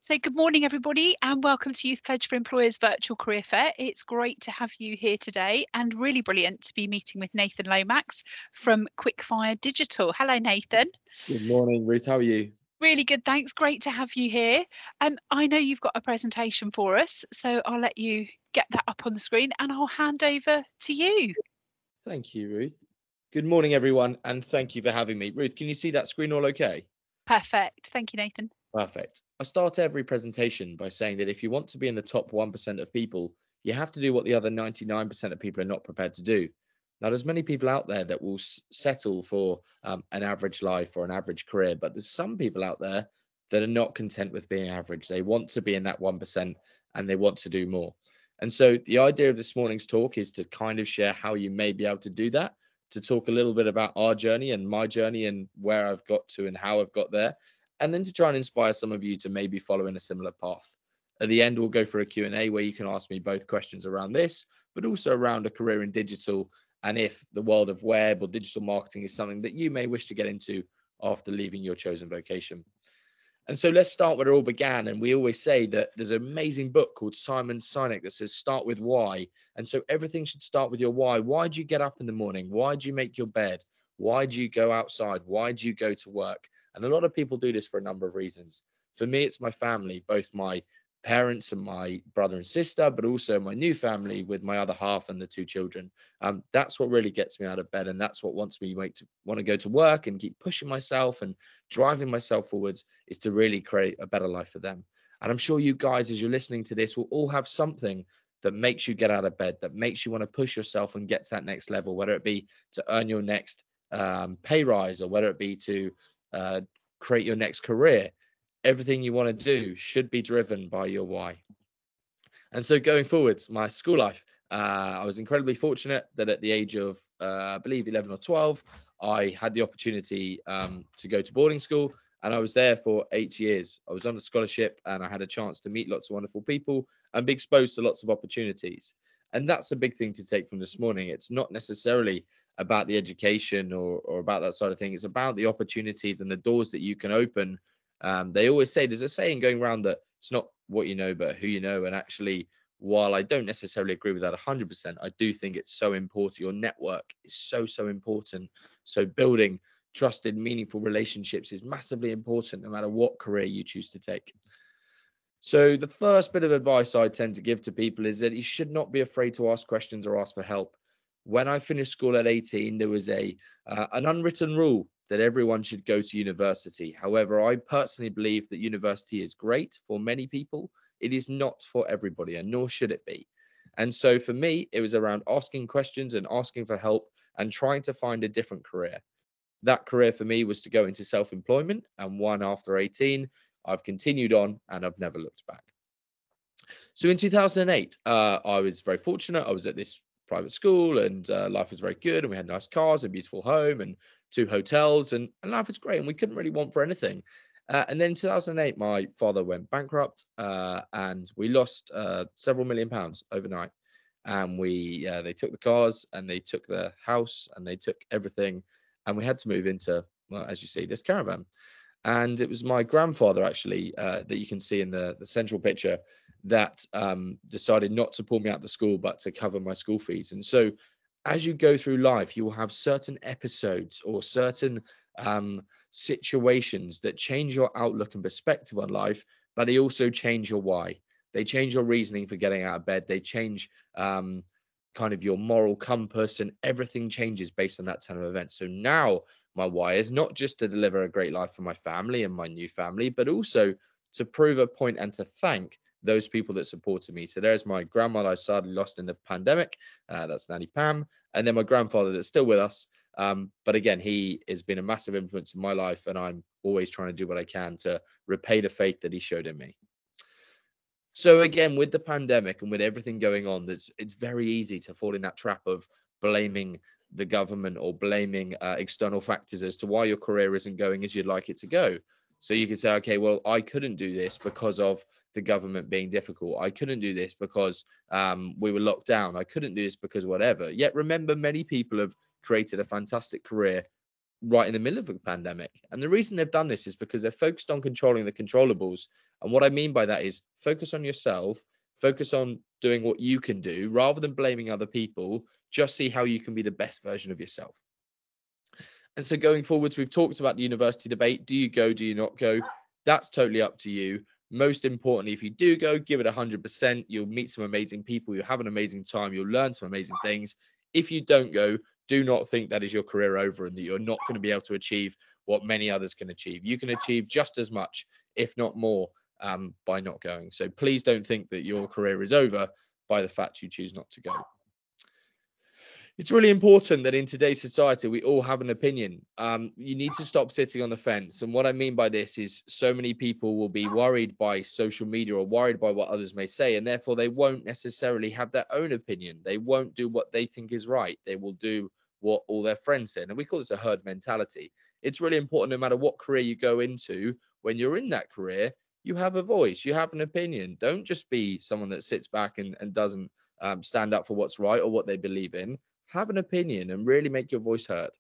So, good morning, everybody, and welcome to Youth Pledge for Employers Virtual Career Fair. It's great to have you here today, and really brilliant to be meeting with Nathan Lomax from Quickfire Digital. Hello, Nathan. Good morning, Ruth. How are you? Really good, thanks. Great to have you here. I know you've got a presentation for us, so I'll let you get that up on the screen and I'll hand over to you. Thank you, Ruth. Good morning, everyone, and thank you for having me. Ruth, can you see that screen all okay? Perfect. Thank you, Nathan. Perfect. I start every presentation by saying that if you want to be in the top 1% of people, you have to do what the other 99% of people are not prepared to do. Now, there's many people out there that will settle for an average life or an average career, but there's some people out there that are not content with being average. They want to be in that 1% and they want to do more. And so the idea of this morning's talk is to kind of share how you may be able to do that, to talk a little bit about our journey and my journey and where I've got to and how I've got there, and then to try and inspire some of you to maybe follow in a similar path. At the end, we'll go for a Q&A where you can ask me both questions around this, but also around a career in digital, and if the world of web or digital marketing is something that you may wish to get into after leaving your chosen vocation. And so let's start where it all began. And we always say that there's an amazing book called Simon Sinek that says start with why. And so everything should start with your why. Why do you get up in the morning? Why do you make your bed? Why do you go outside? Why do you go to work? And a lot of people do this for a number of reasons. For me, it's my family, both my parents and my brother and sister, but also my new family with my other half and the two children. That's what really gets me out of bed. And that's what wants me to want to go to work and keep pushing myself and driving myself forwards, is to really create a better life for them. And I'm sure you guys, as you're listening to this, will all have something that makes you get out of bed, that makes you want to push yourself and get to that next level, whether it be to earn your next pay rise or whether it be to uh, create your next career. Everything you want to do should be driven by your why. And so going forwards, my school life, I was incredibly fortunate that at the age of, I believe, 11 or 12, I had the opportunity to go to boarding school. And I was there for 8 years. I was on a scholarship and I had a chance to meet lots of wonderful people and be exposed to lots of opportunities. And that's a big thing to take from this morning. It's not necessarily about the education or about that sort of thing. It's about the opportunities and the doors that you can open. They always say, there's a saying going around that it's not what you know, but who you know. And actually, while I don't necessarily agree with that 100%, I do think it's so important. Your network is so, so important. So building trusted, meaningful relationships is massively important no matter what career you choose to take. So the first bit of advice I tend to give to people is that you should not be afraid to ask questions or ask for help. When I finished school at 18, there was an unwritten rule that everyone should go to university. However, I personally believe that university is great for many people. It is not for everybody, and nor should it be. And so for me, it was around asking questions and asking for help and trying to find a different career. That career for me was to go into self-employment, and one after 18, I've continued on and I've never looked back. So in 2008, I was very fortunate. I was at this private school and life was very good. And we had nice cars, a beautiful home and two hotels and life was great. And we couldn't really want for anything. And then in 2008, my father went bankrupt and we lost several £1 million overnight. And they took the cars and they took the house and they took everything. And we had to move into, well, as you see, this caravan. And it was my grandfather, actually, that you can see in the central picture, that decided not to pull me out of the school, but to cover my school fees. And so as you go through life, you will have certain episodes or certain situations that change your outlook and perspective on life, but they also change your why. They change your reasoning for getting out of bed. They change kind of your moral compass, and everything changes based on that turn of events. So now my why is not just to deliver a great life for my family and my new family, but also to prove a point and to thank those people that supported me. So there's my grandmother I sadly lost in the pandemic. That's Nanny Pam. And then my grandfather that's still with us. But again, he has been a massive influence in my life. And I'm always trying to do what I can to repay the faith that he showed in me. So again, with the pandemic and with everything going on, it's very easy to fall in that trap of blaming the government or blaming external factors as to why your career isn't going as you'd like it to go. So you could say, okay, well, I couldn't do this because of the government being difficult. I couldn't do this because we were locked down. I couldn't do this because whatever. Yet remember, many people have created a fantastic career right in the middle of a pandemic. And the reason they've done this is because they're focused on controlling the controllables. And what I mean by that is focus on yourself, focus on doing what you can do rather than blaming other people. Just see how you can be the best version of yourself. And so going forwards, we've talked about the university debate. Do you go? Do you not go? That's totally up to you. Most importantly, if you do go, give it 100%. You'll meet some amazing people. You'll have an amazing time. You'll learn some amazing things. If you don't go, do not think that is your career over and that you're not going to be able to achieve what many others can achieve. You can achieve just as much, if not more, by not going. So please don't think that your career is over by the fact you choose not to go. It's really important that in today's society, we all have an opinion. You need to stop sitting on the fence. And what I mean by this is so many people will be worried by social media or worried by what others may say, and therefore they won't necessarily have their own opinion. They won't do what they think is right. They will do what all their friends say. And we call this a herd mentality. It's really important, no matter what career you go into, when you're in that career, you have a voice, you have an opinion. Don't just be someone that sits back and doesn't stand up for what's right or what they believe in. Have an opinion and really make your voice heard.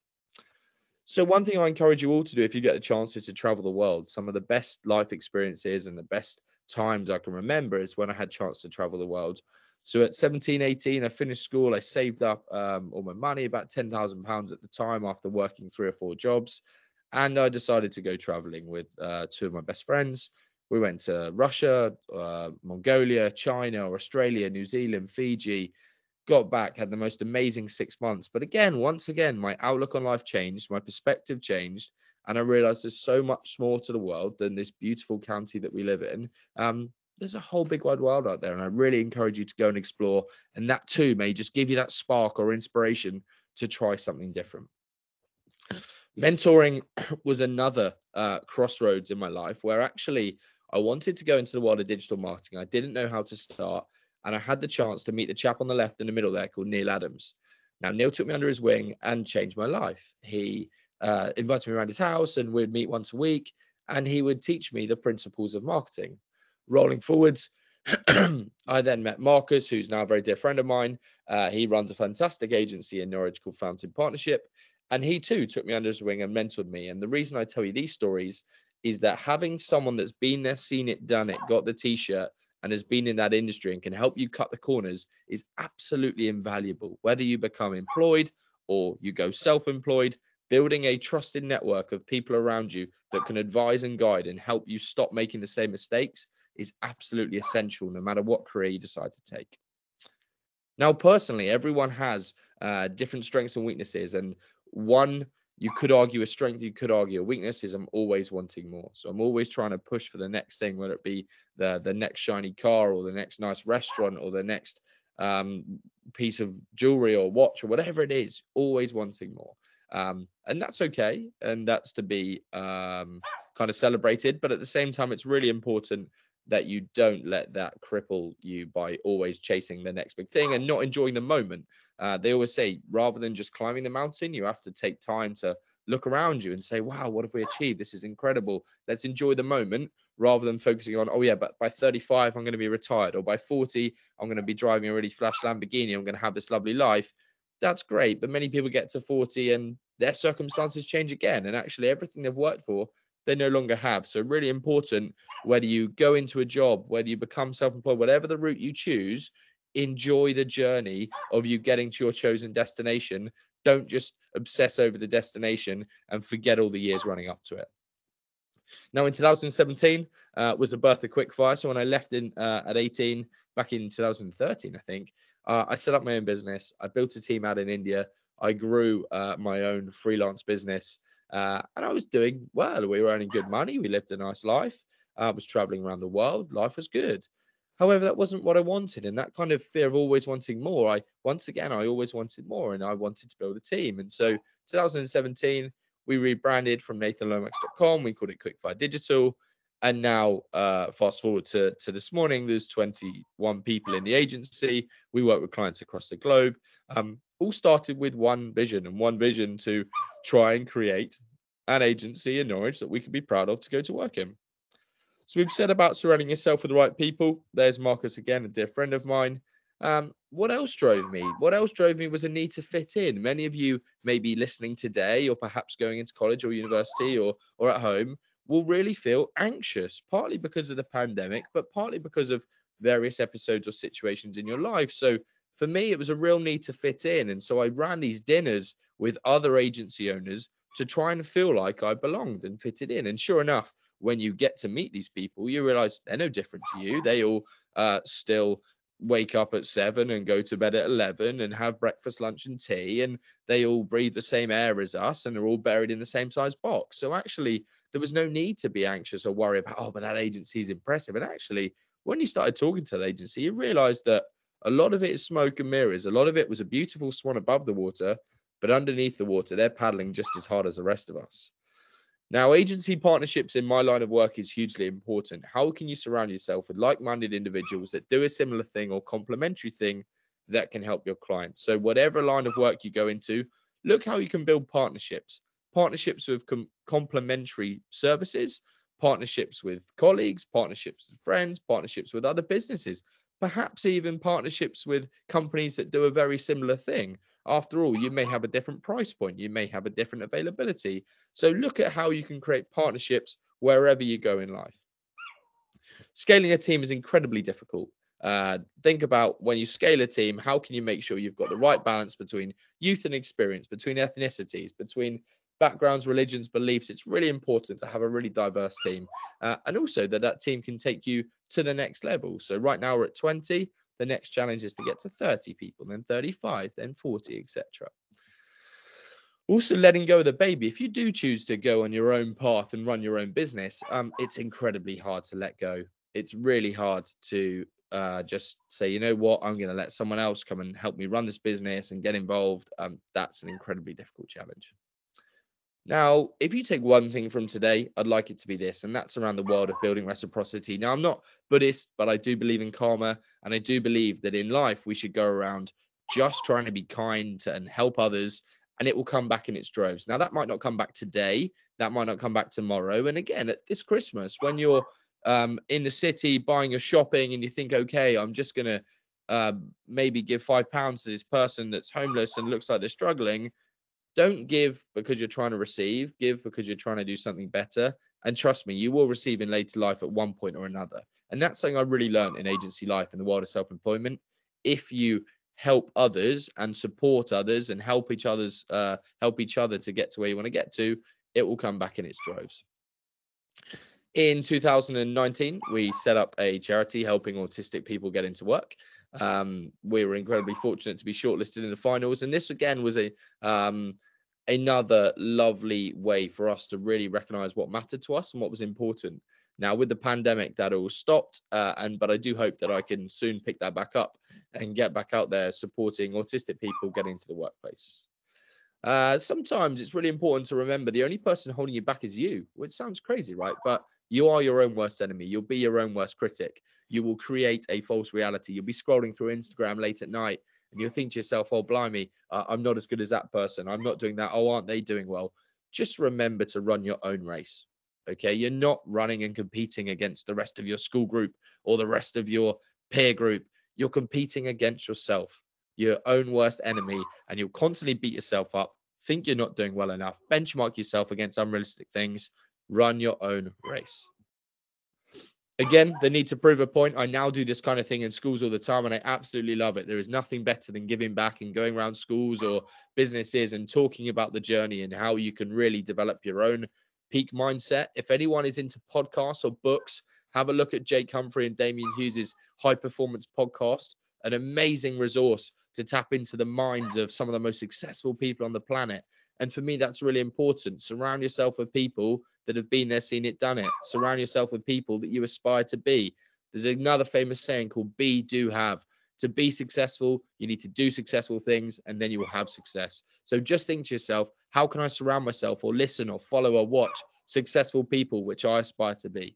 So one thing I encourage you all to do if you get a chance is to travel the world. Some of the best life experiences and the best times I can remember is when I had a chance to travel the world. So at 17, 18, I finished school. I saved up all my money, about £10,000 at the time after working 3 or 4 jobs. And I decided to go traveling with 2 of my best friends. We went to Russia, Mongolia, China, Australia, New Zealand, Fiji, got back, had the most amazing 6 months. But again, once again, my outlook on life changed, my perspective changed, and I realized there's so much more to the world than this beautiful county that we live in. There's a whole big wide world out there, and I really encourage you to go and explore. And that too may just give you that spark or inspiration to try something different. Mentoring was another crossroads in my life where actually I wanted to go into the world of digital marketing. I didn't know how to start, and I had the chance to meet the chap on the left in the middle there called Neil Adams. Now, Neil took me under his wing and changed my life. He invited me around his house, and we'd meet once a week, and he would teach me the principles of marketing. Rolling forwards, I then met Marcus, who's now a very dear friend of mine. He runs a fantastic agency in Norwich called Fountain Partnership. And he too took me under his wing and mentored me. And the reason I tell you these stories is that having someone that's been there, seen it, done it, got the t-shirt, and has been in that industry and can help you cut the corners is absolutely invaluable. Whether you become employed or you go self-employed, building a trusted network of people around you that can advise and guide and help you stop making the same mistakes is absolutely essential, no matter what career you decide to take. Now, personally, everyone has different strengths and weaknesses, and one you could argue a strength, you could argue a weakness is I'm always wanting more. So I'm always trying to push for the next thing, whether it be the next shiny car or the next nice restaurant or the next um, piece of jewelry or watch or whatever it is, always wanting more. And that's okay, and that's to be kind of celebrated. But at the same time, it's really important that you don't let that cripple you by always chasing the next big thing and not enjoying the moment. They always say, rather than just climbing the mountain, you have to take time to look around you and say, wow, what have we achieved? This is incredible. Let's enjoy the moment rather than focusing on, oh yeah, but by 35, I'm going to be retired, or by 40, I'm going to be driving a really flash Lamborghini. I'm going to have this lovely life. That's great. But many people get to 40 and their circumstances change again. And actually everything they've worked for, they no longer have. So really important, whether you go into a job, whether you become self-employed, whatever the route you choose, enjoy the journey of you getting to your chosen destination. Don't just obsess over the destination and forget all the years running up to it. Now, in 2017 was the birth of Quickfire. So when I left at 18, back in 2013, I think, I set up my own business. I built a team out in India. I grew my own freelance business. And I was doing well. We were earning good money. We lived a nice life. I was traveling around the world. Life was good. However, that wasn't what I wanted. And that kind of fear of always wanting more, I always wanted more, and I wanted to build a team. And so 2017, we rebranded from nathanlomax.com. We called it Quickfire Digital. And now, fast forward to this morning, there's 21 people in the agency. We work with clients across the globe. All started with one vision, and one vision to try and create an agency in Norwich that we could be proud of to go to work in. So we've said about surrounding yourself with the right people. There's Marcus again, a dear friend of mine. What else drove me? What else drove me was a need to fit in. Many of you may be listening today, or perhaps going into college or university, or at home, will really feel anxious, partly because of the pandemic, but partly because of various episodes or situations in your life. So for me, it was a real need to fit in. And so I ran these dinners with other agency owners to try and feel like I belonged and fitted in. And sure enough, when you get to meet these people, you realize they're no different to you. They all still wake up at 7 and go to bed at 11 and have breakfast, lunch, and tea. And they all breathe the same air as us and are all buried in the same size box. So actually, there was no need to be anxious or worry about, oh, but that agency is impressive. And actually, when you started talking to that agency, you realized that a lot of it is smoke and mirrors. A lot of it was a beautiful swan above the water, but underneath the water, they're paddling just as hard as the rest of us. Now, agency partnerships in my line of work is hugely important. How can you surround yourself with like-minded individuals that do a similar thing or complementary thing that can help your clients? So whatever line of work you go into, look how you can build partnerships. Partnerships with complementary services, partnerships with colleagues, partnerships with friends, partnerships with other businesses, perhaps even partnerships with companies that do a very similar thing. After all, you may have a different price point, you may have a different availability, so look at how you can create partnerships wherever you go in life. Scaling a team is incredibly difficult. Think about when you scale a team, how can you make sure you've got the right balance between youth and experience, between ethnicities, between backgrounds, religions, beliefs? It's really important to have a really diverse team, and also that team can take you to the next level. So right now we're at 20. The next challenge is to get to 30 people, then 35, then 40, etc. Also, letting go of the baby. If you do choose to go on your own path and run your own business, it's incredibly hard to let go. It's really hard to just say, you know what, I'm going to let someone else come and help me run this business and get involved. That's an incredibly difficult challenge. Now, if you take one thing from today, I'd like it to be this, and that's around the world of building reciprocity. Now, I'm not Buddhist, but I do believe in karma, and I do believe that in life we should go around just trying to be kind and help others, and it will come back in its droves. Now, that might not come back today, that might not come back tomorrow. And again, at this Christmas, when you're in the city buying your shopping and you think, okay, I'm just going to maybe give £5 to this person that's homeless and looks like they're struggling. Don't give because you're trying to receive, give because you're trying to do something better. And trust me, you will receive in later life at one point or another. And that's something I really learned in agency life in the world of self-employment. If you help others and support others and help each other to get to where you want to get to, it will come back in its droves. In 2019, we set up a charity helping autistic people get into work. We were incredibly fortunate to be shortlisted in the finals, and this again was another lovely way for us to really recognize what mattered to us and what was important. Now, with the pandemic, that all stopped, but I do hope that I can soon pick that back up and get back out there supporting autistic people getting into the workplace. Sometimes it's really important to remember the only person holding you back is you, which sounds crazy, right? But you are your own worst enemy. You'll be your own worst critic. You will create a false reality. You'll be scrolling through Instagram late at night and you'll think to yourself, oh, blimey, I'm not as good as that person. I'm not doing that. Oh, aren't they doing well? Just remember to run your own race. Okay. You're not running and competing against the rest of your school group or the rest of your peer group. You're competing against yourself, your own worst enemy, and you'll constantly beat yourself up, think you're not doing well enough, benchmark yourself against unrealistic things, run your own race. Again, the need to prove a point. I now do this kind of thing in schools all the time, and I absolutely love it. There is nothing better than giving back and going around schools or businesses and talking about the journey and how you can really develop your own peak mindset. If anyone is into podcasts or books, have a look at Jake Humphrey and Damien Hughes's High Performance Podcast, an amazing resource to tap into the minds of some of the most successful people on the planet. And for me, that's really important. Surround yourself with people that have been there, seen it, done it. Surround yourself with people that you aspire to be. There's another famous saying called be, do, have. To be successful, you need to do successful things, and then you will have success. So just think to yourself, how can I surround myself or listen or follow or watch successful people which I aspire to be?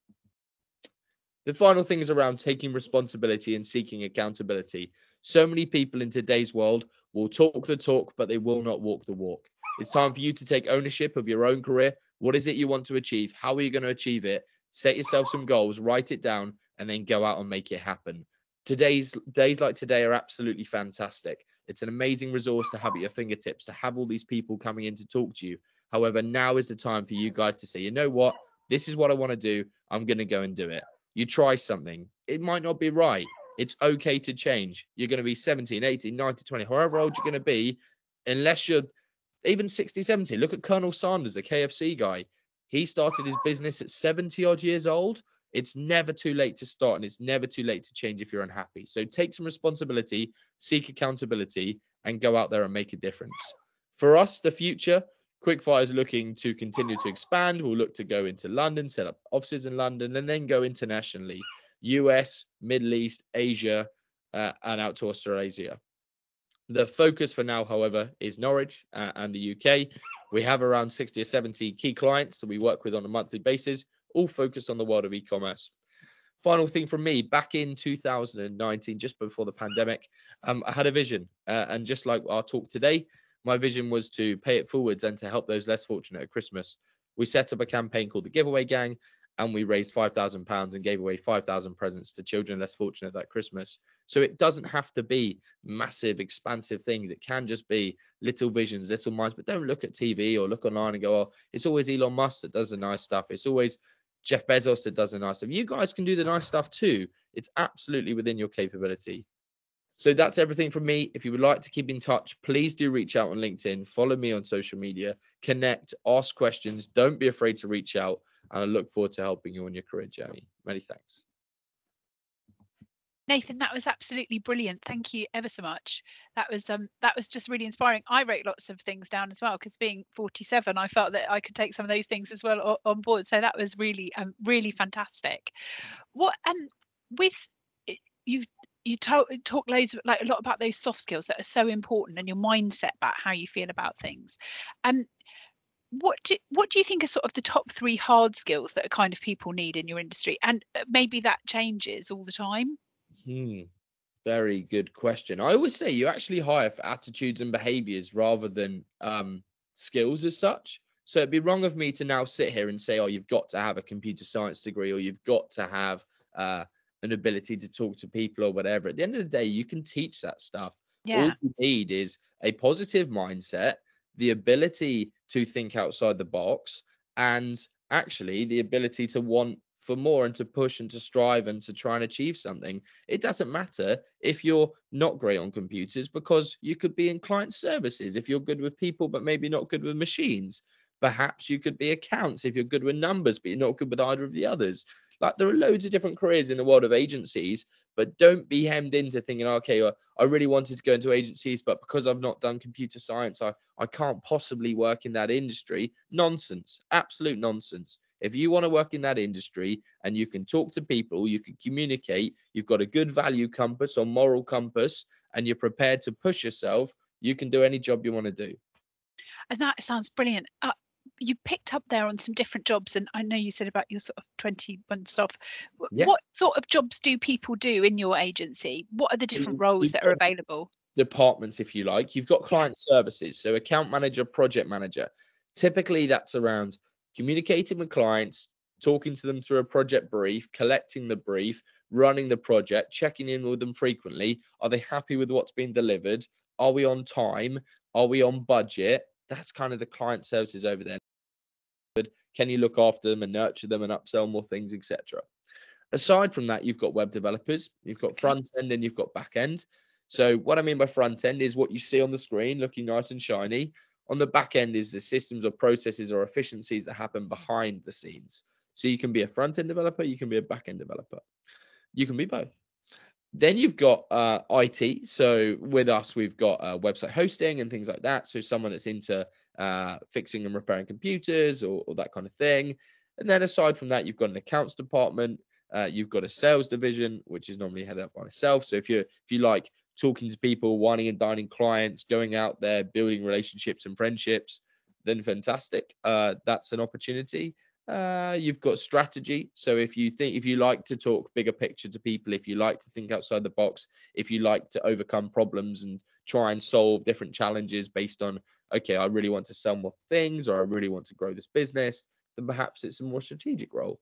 The final thing is around taking responsibility and seeking accountability. So many people in today's world will talk the talk, but they will not walk the walk. It's time for you to take ownership of your own career. What is it you want to achieve? How are you going to achieve it? Set yourself some goals, write it down, and then go out and make it happen. Days like today are absolutely fantastic. It's an amazing resource to have at your fingertips, to have all these people coming in to talk to you. However, now is the time for you guys to say, you know what? This is what I want to do. I'm going to go and do it. You try something. It might not be right. It's okay to change. You're going to be 17, 18, 19, 20, however old you're going to be, unless you're even 60, 70. Look at Colonel Sanders, the KFC guy. He started his business at 70 odd years old. It's never too late to start, and it's never too late to change if you're unhappy. So take some responsibility, seek accountability, and go out there and make a difference. For us, the future, Quickfire is looking to continue to expand. We'll look to go into London, set up offices in London, and then go internationally. US, Middle East, Asia, and out to Australasia. The focus for now, however, is Norwich and the UK. We have around 60 or 70 key clients that we work with on a monthly basis, all focused on the world of e-commerce. Final thing from me, back in 2019, just before the pandemic, I had a vision. And just like our talk today, my vision was to pay it forwards and to help those less fortunate at Christmas. We set up a campaign called the Giveaway Gang, and we raised £5,000 and gave away 5,000 presents to children less fortunate that Christmas. So it doesn't have to be massive, expansive things. It can just be little visions, little minds. But don't look at TV or look online and go, oh, it's always Elon Musk that does the nice stuff. It's always Jeff Bezos that does the nice stuff. You guys can do the nice stuff too. It's absolutely within your capability. So that's everything from me. If you would like to keep in touch, please do reach out on LinkedIn, follow me on social media, connect, ask questions. Don't be afraid to reach out. And I look forward to helping you on your career journey. Many thanks. Nathan, that was absolutely brilliant. Thank you ever so much. That was just really inspiring. I wrote lots of things down as well, because being 47, I felt that I could take some of those things as well on board. So that was really fantastic. What with you've talk loads of, like, a lot about those soft skills that are so important, and your mindset about how you feel about things. What do you think are sort of the top 3 hard skills that kind of people need in your industry? And maybe that changes all the time. Very good question. I always say you actually hire for attitudes and behaviors rather than skills as such. So it'd be wrong of me to now sit here and say, oh, you've got to have a computer science degree, or you've got to have an ability to talk to people or whatever. At the end of the day, you can teach that stuff. All Yeah. you need is a positive mindset, the ability to think outside the box, and actually the ability to want for more and to push and to strive and to try and achieve something. It doesn't matter if you're not great on computers, because you could be in client services if you're good with people, but maybe not good with machines. Perhaps you could be accounts if you're good with numbers, but you're not good with either of the others. Like, there are loads of different careers in the world of agencies, but don't be hemmed into thinking, okay, well, I really wanted to go into agencies, but because I've not done computer science, I can't possibly work in that industry. Nonsense, absolute nonsense. If you want to work in that industry and you can talk to people, you can communicate, you've got a good value compass or moral compass, and you're prepared to push yourself, you can do any job you want to do. And that sounds brilliant. You picked up there on some different jobs, and I know you said about your sort of 21 stuff. Yeah. What sort of jobs do people do in your agency? What are the So different roles you've that are got available? departments, if you like. You've got Yeah. client services, so account manager, project manager. Typically, that's around communicating with clients, talking to them through a project brief, collecting the brief, running the project, checking in with them frequently. Are they happy with what's been delivered? Are we on time? Are we on budget? That's kind of the client services over there. Can you look after them and nurture them and upsell more things, etc.? Aside from that, you've got web developers, you've got Okay. front end, and you've got back end. So what I mean by front end is what you see on the screen looking nice and shiny. On the back end is the systems or processes or efficiencies that happen behind the scenes. So you can be a front end developer, you can be a back end developer, you can be both. Then you've got IT. So with us, we've got website hosting and things like that. So someone that's into fixing and repairing computers or that kind of thing. And then aside from that, you've got an accounts department. You've got a sales division, which is normally headed up by myself. So if you like talking to people, whining and dining clients, going out there, building relationships and friendships, then fantastic. That's an opportunity. You've got strategy. So if you like to talk bigger picture to people, if you like to think outside the box, if you like to overcome problems and try and solve different challenges based on, okay, I really want to sell more things, or I really want to grow this business, then perhaps it's a more strategic role.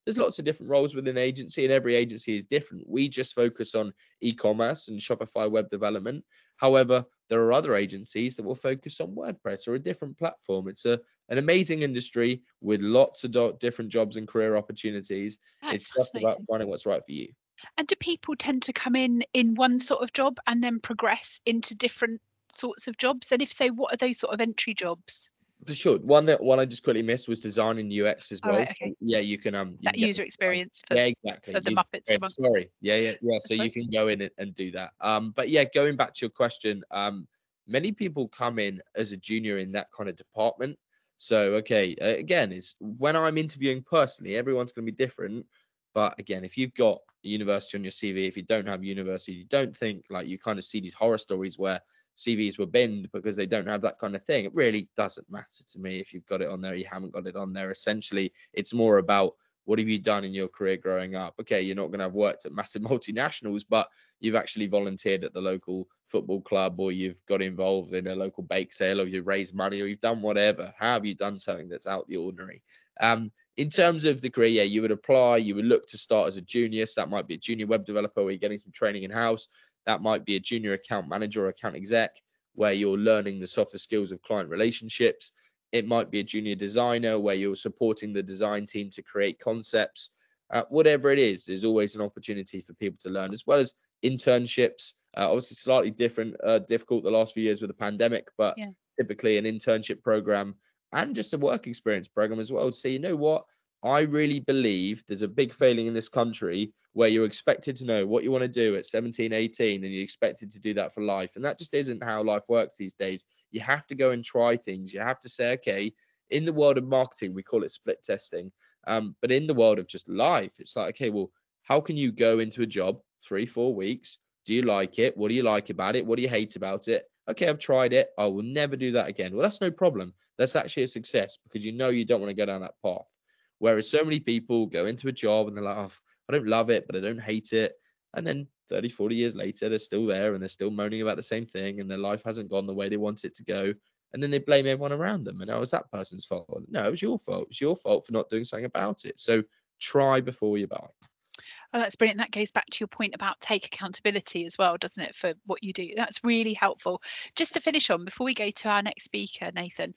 There's lots of different roles within agency, and every agency is different. We just focus on e-commerce and Shopify web development. However, there are other agencies that will focus on WordPress or a different platform. It's an amazing industry with lots of different jobs and career opportunities. It's That's just about fascinating. finding what's right for you. And do people tend to come in one sort of job and then progress into different sorts of jobs? And if so, what are those sort of entry jobs? For sure. One I just quickly missed was design and UX as All well. right, okay. So, yeah, you That can get user experience yeah, exactly. for the User Muppets experience, amongst sorry. Yeah. So that's right. you can go in and do that. But yeah, going back to your question, many people come in as a junior in that kind of department. So okay, again, is when I'm interviewing personally, everyone's going to be different. But again, if you've got a university on your CV, if you don't have university, you don't think like you kind of see these horror stories where CVs were binned because they don't have that kind of thing. It really doesn't matter to me if you've got it on there, you haven't got it on there. Essentially, it's more about what have you done in your career growing up? Okay, you're not going to have worked at massive multinationals, but you've actually volunteered at the local football club, or you've got involved in a local bake sale, or you've raised money, or you've done whatever. How have you done something that's out the ordinary? In terms of the career, yeah, you would apply, you would look to start as a junior. So that might be a junior web developer where you're getting some training in house. That might be a junior account manager or account exec where you're learning the softer skills of client relationships. It might be a junior designer where you're supporting the design team to create concepts. Whatever it is, there's always an opportunity for people to learn, as well as internships. Obviously, slightly different, difficult the last few years with the pandemic, but Yeah. typically an internship program and just a work experience program as well. So, you know what? I really believe there's a big failing in this country where you're expected to know what you want to do at 17, 18, and you're expected to do that for life. And that just isn't how life works these days. You have to go and try things. You have to say, okay, in the world of marketing, we call it split testing. But in the world of just life, it's like, okay, well, how can you go into a job 3, 4 weeks? Do you like it? What do you like about it? What do you hate about it? Okay, I've tried it. I will never do that again. Well, that's no problem. That's actually a success because you know you don't want to go down that path. Whereas so many people go into a job and they're like, oh, I don't love it, but I don't hate it. And then 30, 40 years later, they're still there and they're still moaning about the same thing and their life hasn't gone the way they want it to go. And then they blame everyone around them. And now it's that person's fault. No, it was your fault. It was your fault for not doing something about it. So try before you buy. Oh, that's brilliant. That goes back to your point about take accountability as well, doesn't it, for what you do? That's really helpful. Just to finish on, before we go to our next speaker, Nathan,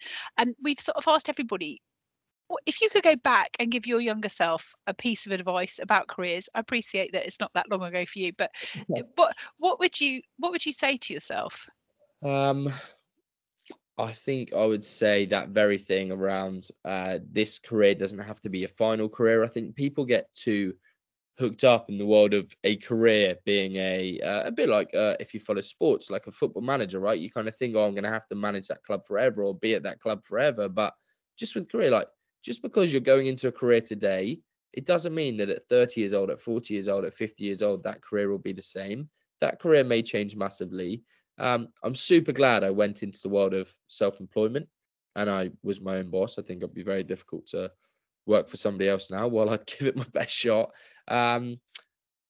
we've sort of asked everybody, if you could go back and give your younger self a piece of advice about careers, I appreciate that it's not that long ago for you, but what would you say to yourself? Um, I think I would say that very thing around this career doesn't have to be a final career. I think people get too hooked up in the world of a career being a bit like if you follow sports, like a football manager, right? You kind of think, oh, I'm going to have to manage that club forever or be at that club forever. But just with career, like just because you're going into a career today, it doesn't mean that at 30 years old, at 40 years old, at 50 years old, that career will be the same. That career may change massively. I'm super glad I went into the world of self-employment and I was my own boss. I think it'd be very difficult to work for somebody else now while I'd give it my best shot. Um,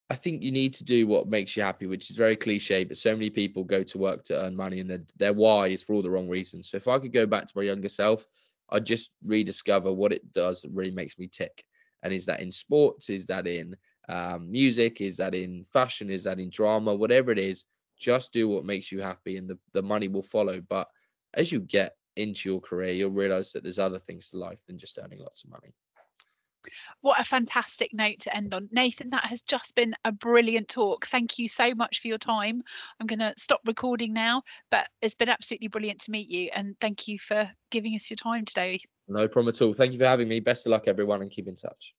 I think you need to do what makes you happy, which is very cliche, but so many people go to work to earn money and their why is for all the wrong reasons. So if I could go back to my younger self, I'd just rediscover what it does that really makes me tick. And is that in sports? Is that in music? Is that in fashion? Is that in drama? Whatever it is, just do what makes you happy and the money will follow. But as you get into your career, you'll realize that there's other things to life than just earning lots of money. What a fantastic note to end on. Nathan, that has just been a brilliant talk. Thank you so much for your time. I'm going to stop recording now, but it's been absolutely brilliant to meet you. And thank you for giving us your time today. No problem at all. Thank you for having me. Best of luck, everyone, and keep in touch.